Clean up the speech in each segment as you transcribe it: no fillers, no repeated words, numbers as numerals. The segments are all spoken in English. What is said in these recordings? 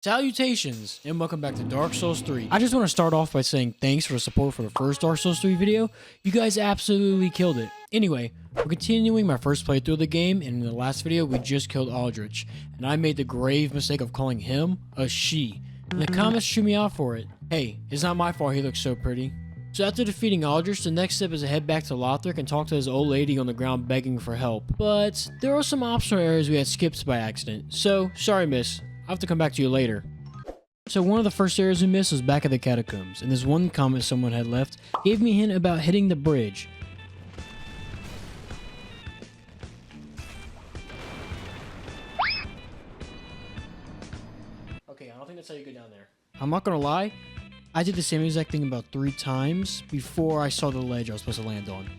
Salutations, and welcome back to Dark Souls 3. I just want to start off by saying thanks for the support for the first Dark Souls 3 video. You guys absolutely killed it. Anyway, we're continuing my first playthrough of the game, and in the last video, we just killed Archdragon, and I made the grave mistake of calling him a she. And the comments chew me out for it. Hey, it's not my fault he looks so pretty. So after defeating Archdragon, the next step is to head back to Lothric and talk to this old lady on the ground begging for help. But there are some optional areas we had skipped by accident, so sorry miss. I'll have to come back to you later. So one of the first areas we missed was back at the catacombs, and this one comment someone had left gave me a hint about hitting the bridge. Okay, I don't think that's how you go down there. I'm not gonna lie, I did the same exact thing about 3 times before I saw the ledge I was supposed to land on.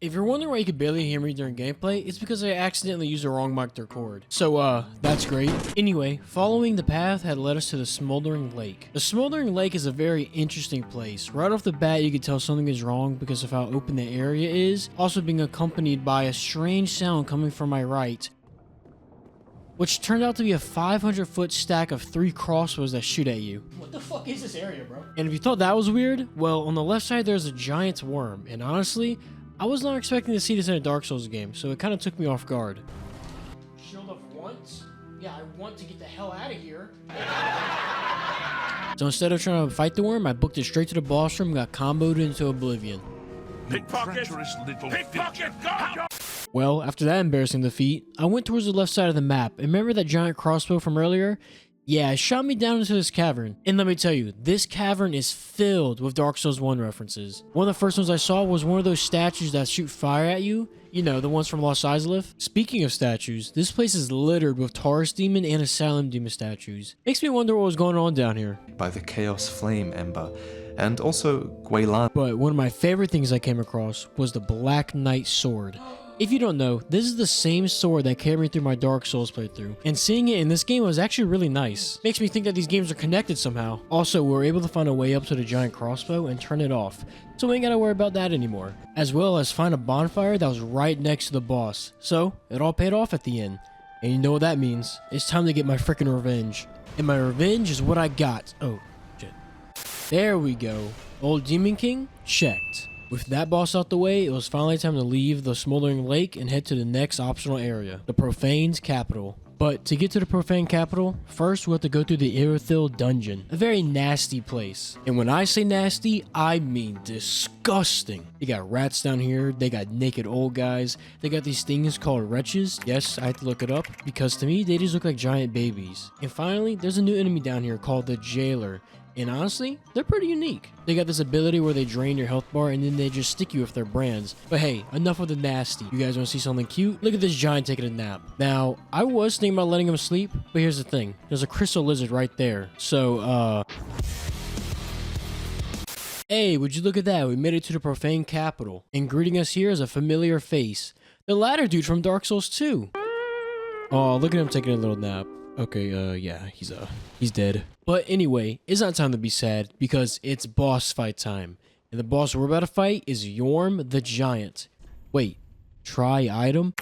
If you're wondering why you could barely hear me during gameplay, it's because I accidentally used the wrong mic to record. So, that's great. Anyway, following the path had led us to the Smoldering Lake. The Smoldering Lake is a very interesting place. Right off the bat, you can tell something is wrong because of how open the area is, also being accompanied by a strange sound coming from my right, which turned out to be a 500-foot stack of 3 crossbows that shoot at you. What the fuck is this area, bro? And if you thought that was weird, well, on the left side there's a giant worm, and honestly, I was not expecting to see this in a Dark Souls game, so it kind of took me off guard. Shield of once? Yeah, I want to get the hell out of here. So instead of trying to fight the worm, I booked it straight to the boss room and got comboed into oblivion. Pickpocket! Pickpocket! Go! Well, after that embarrassing defeat, I went towards the left side of the map, and remember that giant crossbow from earlier? Yeah, it shot me down into this cavern. And let me tell you, this cavern is filled with Dark Souls 1 references. One of the first ones I saw was one of those statues that shoot fire at you. You know, the ones from Lost Izalith. Speaking of statues, this place is littered with Taurus Demon and Asylum Demon statues. Makes me wonder what was going on down here. By the Chaos Flame Ember, and also Guaylan. But one of my favorite things I came across was the Black Knight Sword. If you don't know, this is the same sword that carried me through my Dark Souls playthrough, and seeing it in this game was actually really nice. Makes me think that these games are connected somehow. Also, we were able to find a way up to the giant crossbow and turn it off, so we ain't gotta worry about that anymore. As well as find a bonfire that was right next to the boss, so it all paid off at the end. And you know what that means, it's time to get my freaking revenge. And my revenge is what I got. Oh, shit. There we go. Old Demon King, checked. With that boss out the way, it was finally time to leave the Smoldering Lake and head to the next optional area, the Profaned capital. But to get to the Profaned capital, first we have to go through the Irithyll dungeon, a very nasty place. And when I say nasty, I mean disgusting. They got rats down here, they got naked old guys, they got these things called wretches. Yes, I had to look it up, because to me, they just look like giant babies. And finally, there's a new enemy down here called the Jailer. And honestly, they're pretty unique. They got this ability where they drain your health bar and then they just stick you with their brands. But hey, enough of the nasty. You guys want to see something cute? Look at this giant taking a nap. Now, I was thinking about letting him sleep, but here's the thing. There's a crystal lizard right there. So, hey, would you look at that? We made it to the Profaned capital. And greeting us here is a familiar face. The ladder dude from Dark Souls 2. Oh, look at him taking a little nap. Okay, yeah, he's dead. But anyway, it's not time to be sad, because it's boss fight time. And the boss we're about to fight is Yorm the Giant. Wait, try item?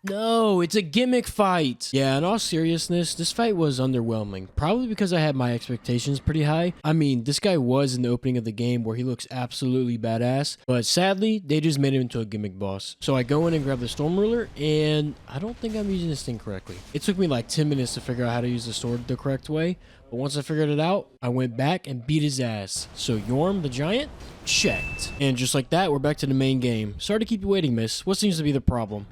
No, it's a gimmick fight. Yeah, in all seriousness, this fight was underwhelming. Probably because I had my expectations pretty high. I mean, this guy was in the opening of the game where he looks absolutely badass. But sadly, they just made him into a gimmick boss. So I go in and grab the Storm Ruler, and I don't think I'm using this thing correctly. It took me like 10 minutes to figure out how to use the sword the correct way. But once I figured it out, I went back and beat his ass. So Yorm the Giant, checked. And just like that, we're back to the main game. Sorry to keep you waiting, miss. What seems to be the problem?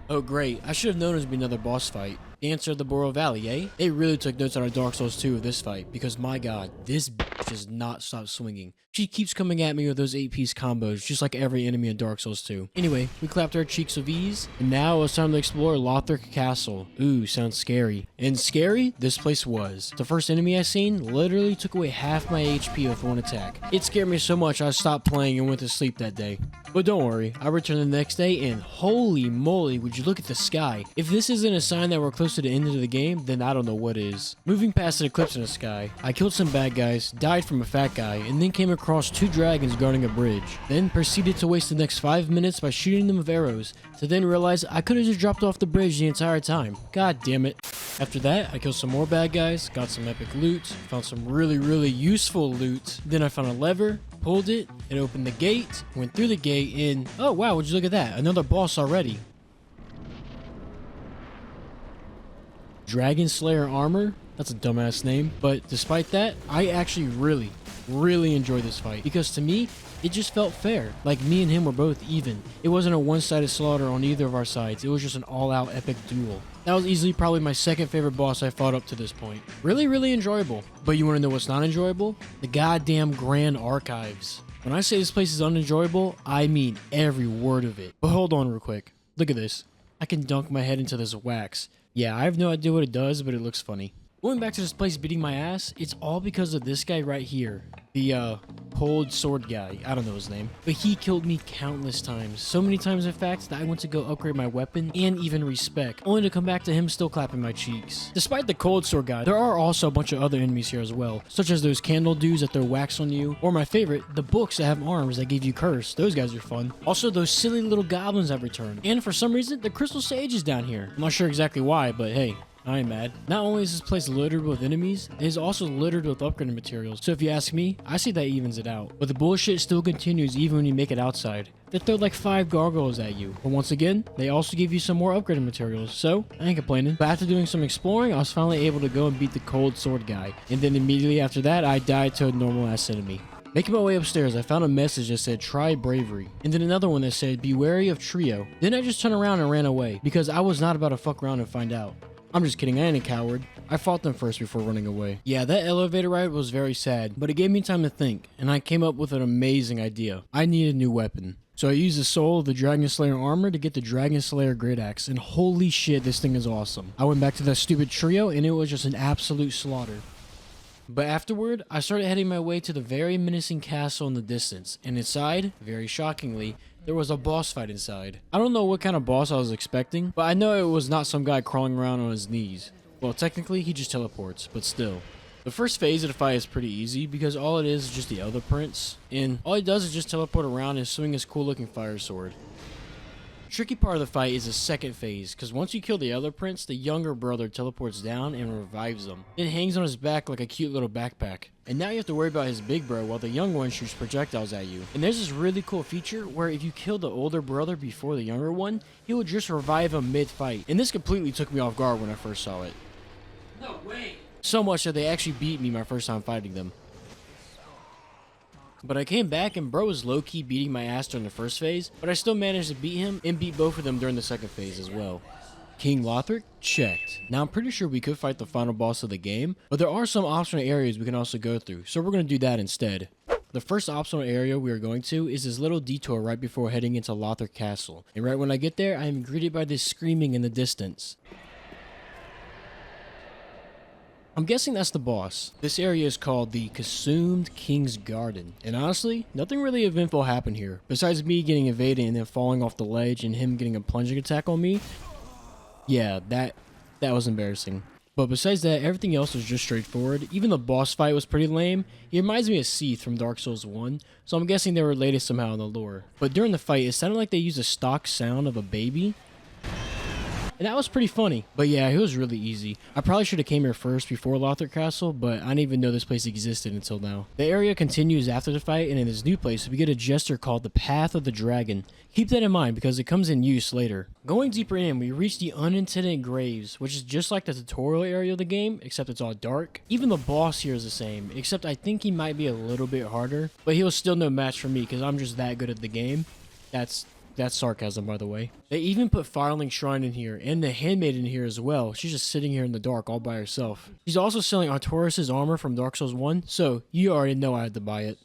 Oh great, I should have known it would be another boss fight. The answer of the Boreal Valley, eh? They really took notes on our Dark Souls 2 of this fight, because my god, this bitch does not stop swinging. She keeps coming at me with those 8-piece combos, just like every enemy in Dark Souls 2. Anyway, we clapped our cheeks with ease, and now it's time to explore Lothric Castle. Ooh, sounds scary. And scary, this place was. The first enemy I seen literally took away half my HP with one attack. It scared me so much I stopped playing and went to sleep that day. But don't worry, I returned the next day, and holy moly, would you look at the sky. If this isn't a sign that we're close to the end of the game, then I don't know what is. Moving past an eclipse in the sky, I killed some bad guys, died hide from a fat guy, and then came across 2 dragons guarding a bridge. Then proceeded to waste the next 5 minutes by shooting them with arrows, to then realize I could have just dropped off the bridge the entire time. God damn it. After that, I killed some more bad guys, got some epic loot, found some really useful loot. Then I found a lever, pulled it, it opened the gate, went through the gate, and oh wow, would you look at that, another boss already. Dragon Slayer armor? That's a dumbass name, but despite that, I actually really enjoyed this fight, because to me, it just felt fair. Like me and him were both even. It wasn't a one-sided slaughter on either of our sides, it was just an all-out epic duel. That was easily probably my second favorite boss I fought up to this point. Really enjoyable. But you wanna know what's not enjoyable? The goddamn Grand Archives. When I say this place is unenjoyable, I mean every word of it. But hold on real quick. Look at this. I can dunk my head into this wax. Yeah, I have no idea what it does, but it looks funny. Going back to this place beating my ass, it's all because of this guy right here. The, pulled sword guy. I don't know his name. But he killed me countless times. So many times, in fact, that I went to go upgrade my weapon and even respec, only to come back to him still clapping my cheeks. Despite the cold sword guy, there are also a bunch of other enemies here as well, such as those candle dudes that throw wax on you, or my favorite, the books that have arms that give you curse. Those guys are fun. Also, those silly little goblins have returned. And for some reason, the crystal sage is down here. I'm not sure exactly why, but hey, I ain't mad. Not only is this place littered with enemies, it is also littered with upgrading materials. So if you ask me, I see that evens it out. But the bullshit still continues even when you make it outside. They throw like 5 gargoyles at you. But once again, they also give you some more upgrading materials. So, I ain't complaining. But after doing some exploring, I was finally able to go and beat the cold sword guy. And then immediately after that, I died to a normal ass enemy. Making my way upstairs, I found a message that said, try bravery. And then another one that said, be wary of trio. Then I just turned around and ran away, because I was not about to fuck around and find out. I'm just kidding, I ain't a coward. I fought them first before running away. Yeah, that elevator ride was very sad, but it gave me time to think, and I came up with an amazing idea. I need a new weapon. So I used the soul of the Dragon Slayer armor to get the Dragon Slayer Great Axe, and holy shit, this thing is awesome. I went back to that stupid trio, and it was just an absolute slaughter. But afterward, I started heading my way to the very menacing castle in the distance, and inside, very shockingly, there was a boss fight inside. I don't know what kind of boss I was expecting, but I know it was not some guy crawling around on his knees. Well, technically, he just teleports, but still. The first phase of the fight is pretty easy because all it is just the Elder Prince, and all he does is just teleport around and swing his cool looking fire sword. The tricky part of the fight is the second phase, because once you kill the Elder Prince, the younger brother teleports down and revives him, then hangs on his back like a cute little backpack. And now you have to worry about his big bro while the young one shoots projectiles at you. And there's this really cool feature where if you kill the older brother before the younger one, he will just revive him mid-fight. And this completely took me off guard when I first saw it. No way! So much that they actually beat me my first time fighting them. But I came back and bro was low-key beating my ass during the first phase, but I still managed to beat him and beat both of them during the second phase as well. King Lothric? Checked. Now I'm pretty sure we could fight the final boss of the game, but there are some optional areas we can also go through, so we're going to do that instead. The first optional area we are going to is this little detour right before heading into Lothric Castle, and right when I get there I am greeted by this screaming in the distance. I'm guessing that's the boss. This area is called the Consumed King's Garden, and honestly, nothing really eventful happened here, besides me getting evaded and then falling off the ledge and him getting a plunging attack on me. Yeah, that was embarrassing. But besides that, everything else was just straightforward. Even the boss fight was pretty lame. He reminds me of Seath from Dark Souls 1, so I'm guessing they're related somehow in the lore. But during the fight, it sounded like they used a stock sound of a baby. And that was pretty funny. But yeah, it was really easy. I probably should have came here first before Lothric Castle, but I didn't even know this place existed until now. The area continues after the fight, and in this new place, we get a gesture called the Path of the Dragon. Keep that in mind because it comes in use later. Going deeper in, we reach the Unintended Graves, which is just like the tutorial area of the game, except it's all dark. Even the boss here is the same, except I think he might be a little bit harder, but he was still no match for me because I'm just that good at the game. That's sarcasm, by the way. They even put Firelink Shrine in here, and the Handmaid in here as well. She's just sitting here in the dark all by herself. She's also selling Artorias' armor from Dark Souls 1, so you already know I had to buy it.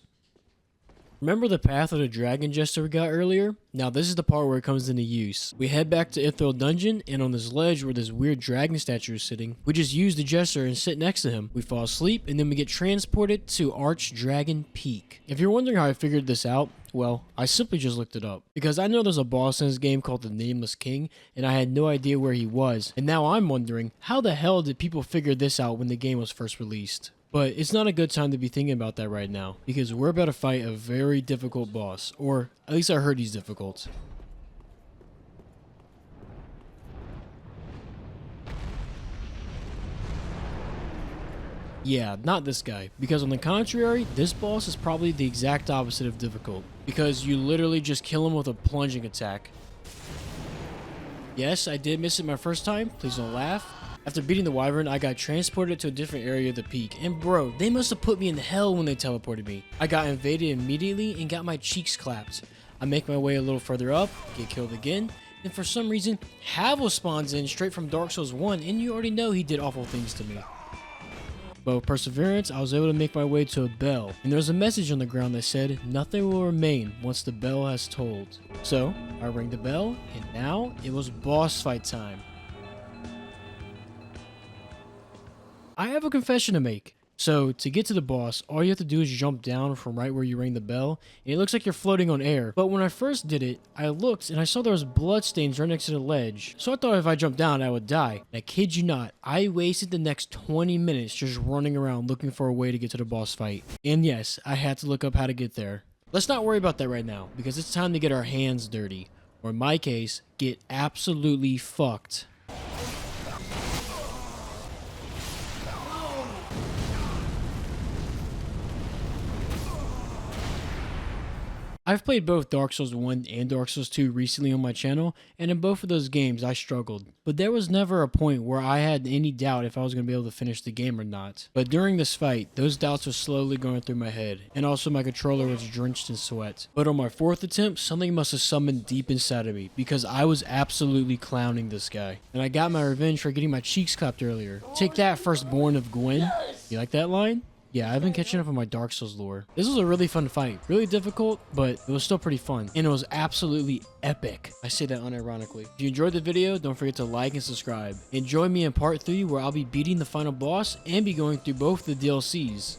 Remember the Path of the Dragon gesture we got earlier? Now this is the part where it comes into use. We head back to Ithril Dungeon, and on this ledge where this weird dragon statue is sitting, we just use the gesture and sit next to him. We fall asleep, and then we get transported to Archdragon Peak. If you're wondering how I figured this out, well, I simply just looked it up. Because I know there's a boss in this game called the Nameless King, and I had no idea where he was. And now I'm wondering, how the hell did people figure this out when the game was first released? But it's not a good time to be thinking about that right now, because we're about to fight a very difficult boss, or at least I heard he's difficult. Yeah, not this guy, because on the contrary, this boss is probably the exact opposite of difficult, because you literally just kill him with a plunging attack. Yes, I did miss it my first time, please don't laugh. After beating the wyvern, I got transported to a different area of the peak, and bro, they must have put me in hell when they teleported me. I got invaded immediately and got my cheeks clapped. I make my way a little further up, get killed again, and for some reason, Havel spawns in straight from Dark Souls 1, and you already know he did awful things to me. But with perseverance, I was able to make my way to a bell, and there was a message on the ground that said, nothing will remain once the bell has tolled. So, I rang the bell, and now it was boss fight time. I have a confession to make. So, to get to the boss, all you have to do is jump down from right where you rang the bell, and it looks like you're floating on air. But when I first did it, I looked and I saw there was bloodstains right next to the ledge. So I thought if I jumped down, I would die. And I kid you not, I wasted the next 20 minutes just running around looking for a way to get to the boss fight. And yes, I had to look up how to get there. Let's not worry about that right now, because it's time to get our hands dirty. Or in my case, get absolutely fucked. I've played both Dark Souls 1 and Dark Souls 2 recently on my channel, and in both of those games I struggled. But there was never a point where I had any doubt if I was going to be able to finish the game or not. But during this fight, those doubts were slowly going through my head, and also my controller was drenched in sweat. But on my fourth attempt, something must have summoned deep inside of me, because I was absolutely clowning this guy. And I got my revenge for getting my cheeks clapped earlier. Take that, firstborn of Gwen. You like that line? Yeah, I've been catching up on my Dark Souls lore. This was a really fun fight. Really difficult, but it was still pretty fun. And it was absolutely epic. I say that unironically. If you enjoyed the video, don't forget to like and subscribe. And join me in part 3 where I'll be beating the final boss and be going through both the DLCs.